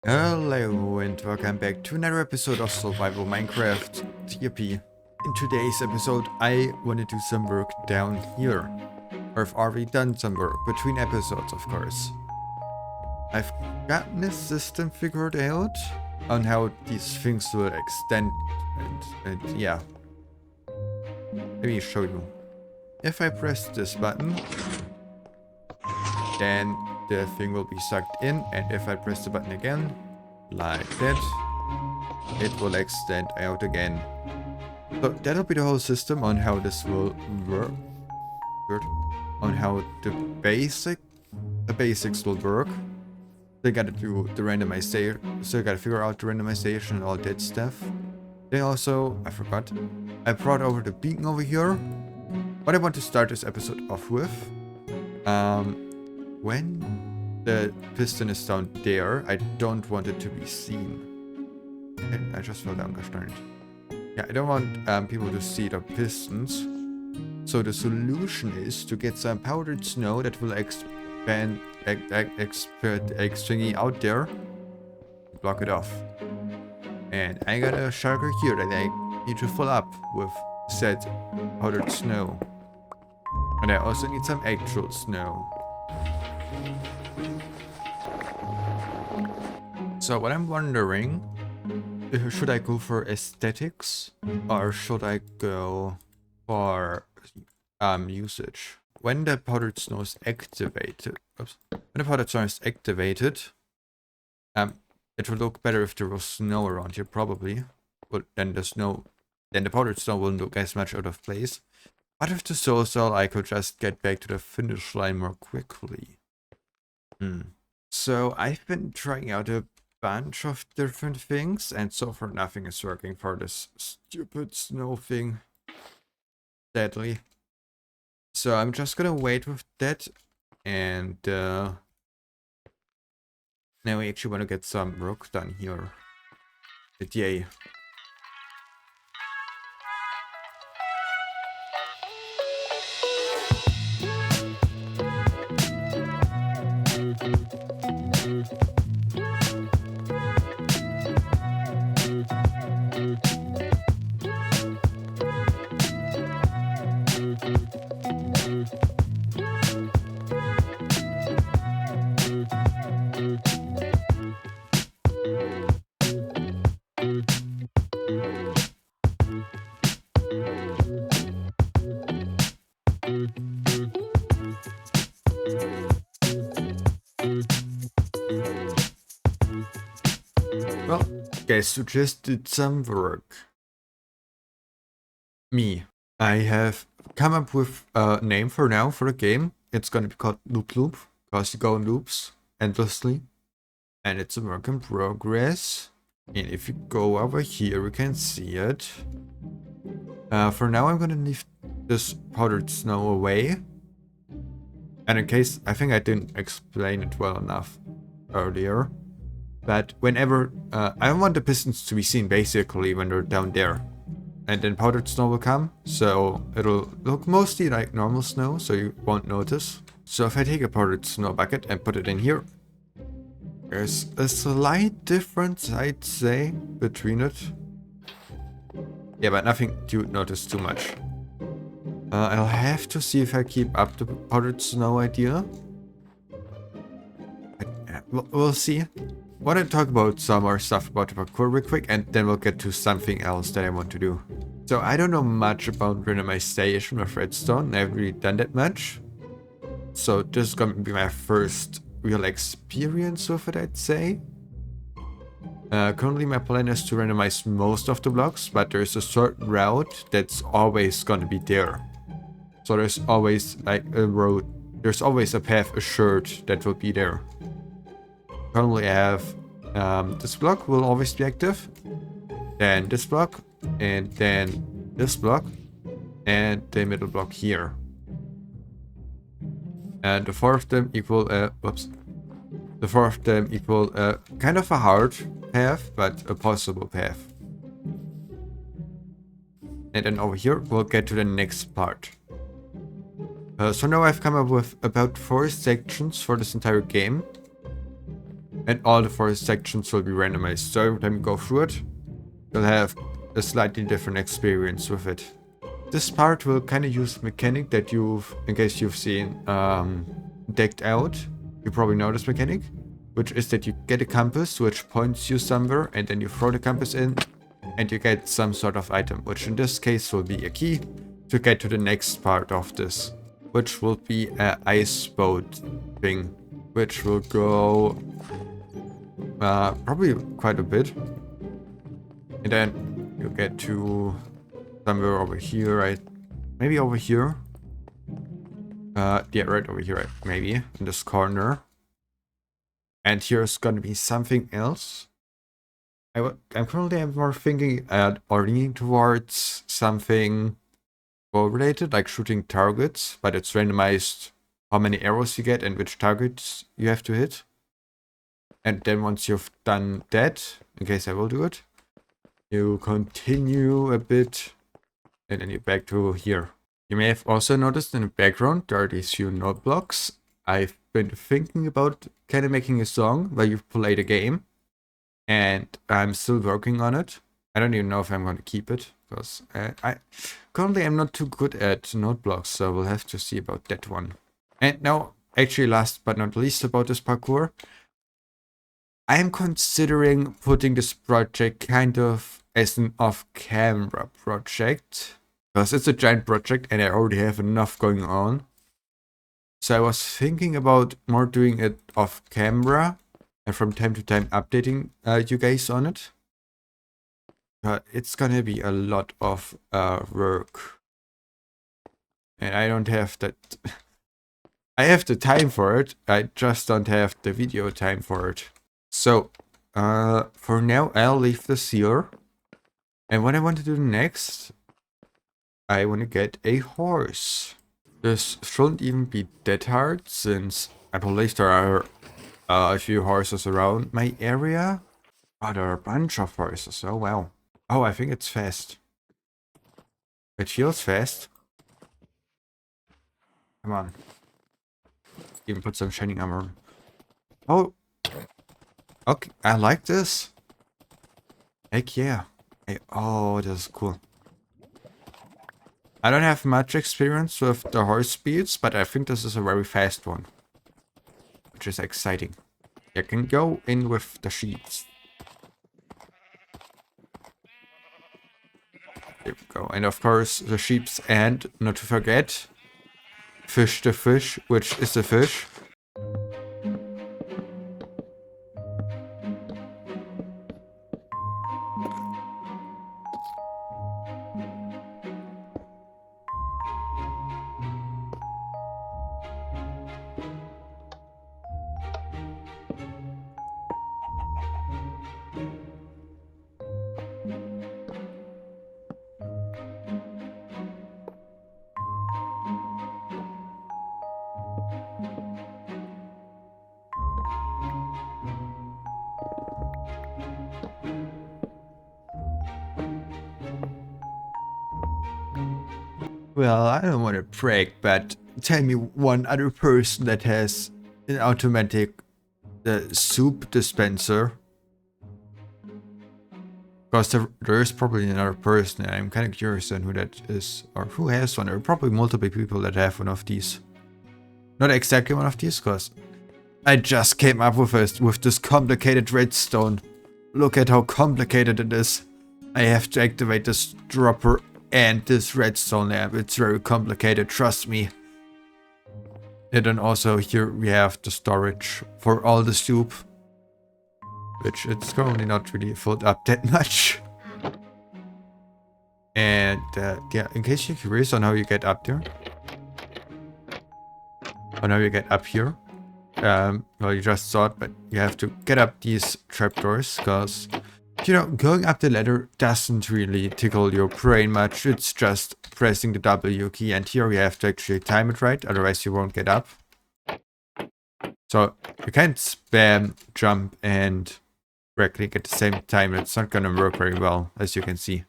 Hello and welcome back to another episode of Survival Minecraft TP. In today's episode I want to do some work down here. Or I've already done some work, between episodes of course. I've gotten a system figured out on how these things will extend and yeah. Let me show you. If I press this button, then the thing will be sucked in, and if I press the button again, like that, it will extend out again. So that'll be the whole system on how this will work, on how the basics will work. They gotta do the randomization, so you gotta figure out the randomization and all that stuff. They also, I forgot, I brought over the beacon over here. What I want to start this episode off with, when the piston is down there, I don't want it to be seen. And I just fell down, gosh darn it. Yeah, I don't want people to see the pistons. So the solution is to get some powdered snow that will expand extringy out there, block it off. And I got a shulker here that I need to fill up with said powdered snow. And I also need some actual snow. So what I'm wondering, should I go for aesthetics or should I go for usage? When the powdered snow is activated, it will look better if there was snow around here probably, but then the powdered snow won't look as much out of place. But with the soul cell, I could just get back to the finish line more quickly. So I've been trying out a bunch of different things, and so far nothing is working for this stupid snow thing, sadly. So I'm just gonna wait with that, and now we actually want to get some work done here. But yay. Well, guess who just did some work? Me. I have come up with a name for now for the game. It's gonna be called Loop Loop, because you go in loops endlessly. And it's a work in progress. And if you go over here, you can see it. For now, I'm gonna leave this powdered snow away. And in case, I think I didn't explain it well enough earlier. But whenever, I don't want the pistons to be seen basically when they're down there. And then powdered snow will come, so it'll look mostly like normal snow, so you won't notice. So if I take a powdered snow bucket and put it in here, there's a slight difference, I'd say, between it. Yeah, but nothing to notice too much. I'll have to see if I keep up the powdered snow idea. We'll see. I want to talk about some more stuff about the parkour real quick, and then we'll get to something else that I want to do. So I don't know much about randomization of redstone. I haven't really done that much. So this is going to be my first real experience with it, I'd say. Currently my plan is to randomize most of the blocks, but there's a certain route that's always going to be there. So there's always like a road, there's always a path assured that will be there. Currently I have this block will always be active, then this block, and then this block, and the middle block here. And the four of them equal, the four of them equal kind of a hard path, but a possible path. And then over here, we'll get to the next part. So now I've come up with about 4 sections for this entire game. And all the four sections will be randomized. So every time you go through it, you'll have a slightly different experience with it. This part will kind of use mechanic that in case you've seen decked out, you probably know this mechanic, which is that you get a compass which points you somewhere, and then you throw the compass in, and you get some sort of item, which in this case will be a key to get to the next part of this, which will be an ice boat thing, which will go probably quite a bit. And then you get to somewhere over here, right? Maybe over here. Yeah, right over here, right? Maybe in this corner. And here's gonna be something else. I'm currently more thinking or leaning towards something goal related, like shooting targets, but it's randomized how many arrows you get and which targets you have to hit. And then once you've done that, in case I will do it, you continue a bit and then you're back to here. You may have also noticed in the background there are these few note blocks. I've been thinking about kind of making a song where you play the game, and I'm still working on it. I don't even know if I'm going to keep it, because I currently I'm not too good at note blocks, so we'll have to see about that one. And now, actually last but not least about this parkour, I'm considering putting this project kind of as an off-camera project, because it's a giant project and I already have enough going on. So I was thinking about more doing it off-camera and from time to time updating you guys on it. It's gonna be a lot of work. And I don't have that... I have the time for it, I just don't have the video time for it. So, for now I'll leave this here. And what I want to do next, I want to get a horse. This shouldn't even be that hard, since I believe there are a few horses around my area. Oh, there are a bunch of horses, oh wow. Oh, I think it's fast. It feels fast. Come on. Even put some shining armor on. Oh! Okay, I like this. Heck yeah. Hey, oh, this is cool. I don't have much experience with the horse speeds, but I think this is a very fast one. Which is exciting. You can go in with the sheets. There we go. And of course, the sheeps, and not to forget, fish the fish, which is the fish. Well, I don't want to brag, but tell me one other person that has an automatic soup dispenser. Because there is probably another person, and I'm kind of curious on who that is, or who has one. There are probably multiple people that have one of these. Not exactly one of these, because I just came up with this complicated redstone. Look at how complicated it is. I have to activate this dropper and this redstone lamp. It's very complicated, trust me. And then also here we have the storage for all the soup, which it's currently not really filled up that much. And yeah, in case you're curious on how you get up there, on how you get up here, well, you just saw it, but you have to get up these trapdoors, because, you know, going up the ladder doesn't really tickle your brain much. It's just pressing the W key, and here you have to actually time it right, otherwise you won't get up. So you can't spam jump and right click at the same time. It's not gonna work very well, as you can see.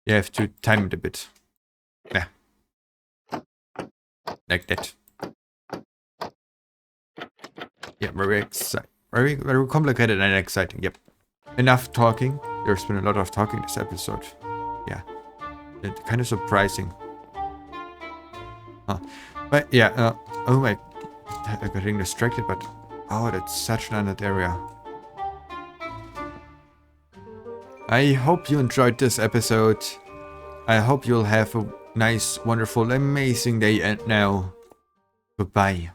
You have to time it a bit. Yeah. Like that. Yeah, very exciting. Very, very complicated and exciting. Yep. Enough talking. There's been a lot of talking this episode. Yeah. It's kind of surprising. Huh. But yeah, oh my, I'm getting distracted, but oh, that's such an unlit area. I hope you enjoyed this episode. I hope you'll have a nice, wonderful, amazing day, and now, goodbye.